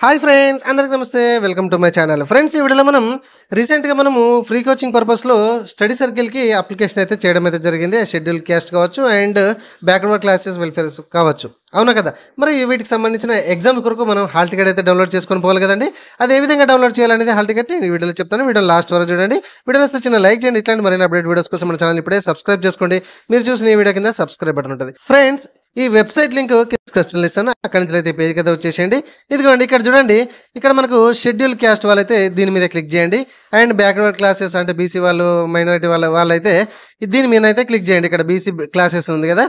Hi friends, అందరికీ నమస్తే. Welcome to my channel. Friends, ఈ వీడియోలో మనం రీసెంట్గా ఫ్రీ కోచింగ్ పర్పస్లో స్టడీ సర్కిల్కి అప్లికేషన్ అయితే చేయడం అయితే జరిగింది. షెడ్యూల్ క్యాస్ట్ కావచ్చు అండ్ బ్యాక్వర్డ్ క్లాసెస్ వెల్ఫేర్స్ కావచ్చు, అవునా కదా. మరి వీటికి సంబంధించిన ఎగ్జామ్ కొరకు మనం హాల్ టికెట్ అయితే డౌన్లోడ్ చేసుకొని పోవాలి కదండి. అది ఏ విధంగా డౌన్లోడ్ చేయాలనేది హాల్ టికెట్ ఈ వీడియోలో చెప్తాను. వీడియో లాస్ట్ వరకు చూడండి. వీడియోలో వస్తే చిన్న లైక్ చేయండి. ఇట్లాంటి మరిన్ని అప్డేట్ వీడియోస్ కోసం మన ఛానల్ ఇప్పుడే సబ్స్క్రైబ్ చేసుకోండి. మీరు చూసిన ఈ వీడియో కింద సబ్స్క్రైబ్ బటన్ ఉంటుంది. ఫ్రెండ్స్, ఈ వెబ్సైట్ లింక్ డిస్క్రిప్షన్లో ఇస్తాను. అక్కడి నుంచి అయితే పేజ్కి అయితే వచ్చేసేయండి. ఇదిగోండి, ఇక్కడ చూడండి. ఇక్కడ మనకు షెడ్యూల్ క్యాస్ట్ వాళ్ళైతే దీని మీద క్లిక్ చేయండి. అండ్ బ్యాక్వర్డ్ క్లాసెస్ అంటే బీసీ వాళ్ళు, మైనారిటీ వాళ్ళైతే దీని మీద అయితే క్లిక్ చేయండి. ఇక్కడ బీసీ క్లాసెస్ ఉంది కదా,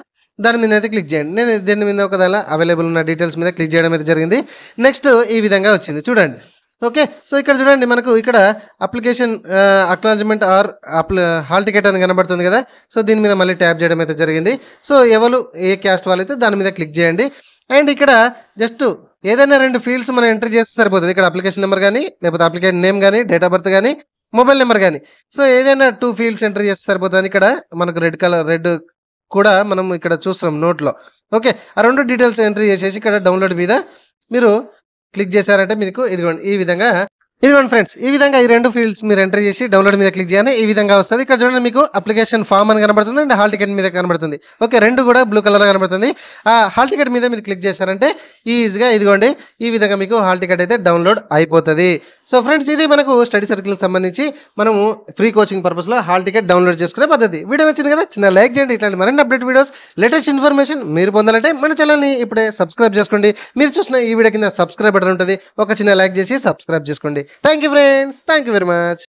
దాని మీద అయితే క్లిక్ చేయండి. నేను దీని మీద ఒకవేళ అవైలబుల్ ఉన్న డీటెయిల్స్ మీద క్లిక్ చేయడం అయితే జరిగింది. నెక్స్ట్ ఈ విధంగా వచ్చింది చూడండి. ఓకే, సో ఇక్కడ చూడండి, మనకు ఇక్కడ application acknowledgement or hall ticket అని కనబడుతుంది కదా. సో దీని మీద మళ్ళీ ట్యాప్ చేయడం అయితే జరిగింది. సో ఎవరు ఏ క్యాస్ట్ వాళ్ళైతే దాని మీద క్లిక్ చేయండి. అండ్ ఇక్కడ జస్ట్ ఏదైనా 2 ఫీల్డ్స్ మనం ఎంటర్ చేస్తే సరిపోతుంది. ఇక్కడ అప్లికేషన్ నెంబర్ కానీ, లేకపోతే అప్లికేషన్ నేమ్ కానీ, డేట్ ఆఫ్ బర్త్ కానీ, మొబైల్ నెంబర్ కానీ. సో ఏదైనా 2 ఫీల్డ్స్ ఎంటర్ చేస్తే సరిపోతుంది. ఇక్కడ మనకు రెడ్ కూడా మనం ఇక్కడ చూస్తాం నోట్లో. ఓకే, ఆ 2 డీటెయిల్స్ ఎంట్రీ చేసేసి ఇక్కడ డౌన్లోడ్ మీద మీరు క్లిక్ చేశారంటే మీకు ఇదిగోండి ఈ విధంగా. ఇదిగోండి ఫ్రెండ్స్, ఈ విధంగా ఈ 2 ఫీల్డ్స్ మీరు ఎంటర్ చేసి డౌన్లోడ్ మీద క్లిక్ చేయాలి. ఈ విధంగా వస్తుంది. ఇక్కడ చూడండి, మీకు అప్లికేషన్ ఫామ్ అని కనబడుతుంది అండ్ హాల్ టికెట్ మీద కనబడుతుంది. ఓకే, 2 కూడా బ్లూ కలర్ కనబడుతుంది. ఆ హాల్ టికెట్ మీద మీరు క్లిక్ చేశారంటే ఈజీగా ఇదిగోండి ఈ విధంగా మీకు హాల్ టికెట్ అయితే డౌన్లోడ్ అయిపోతుంది. సో ఫ్రెండ్స్, ఇది మనకు స్టడీ సర్కిల్కి సంబంధించి మనము ఫ్రీ కోచింగ్ పర్పస్లో హాల్ టికెట్ డౌన్లోడ్ చేసుకునే పద్ధతి. వీడియో నచ్చింది కదా, చిన్న లైక్ చేయండి. ఇట్లాంటి మరిన్ని అప్డేట్ వీడియోస్, లేటెస్ట్ ఇన్ఫర్మేషన్ మీరు పొందాలంటే మన ఛానల్ని ఇప్పుడే సబ్స్క్రైబ్ చేసుకోండి. మీరు చూసిన ఈ వీడియో కింద సబ్స్క్రైబ్ బటన్ ఉంటుంది. ఒక చిన్న లైక్ చేసి సబ్స్క్రైబ్ చేసుకోండి. Thank you friends, thank you very much.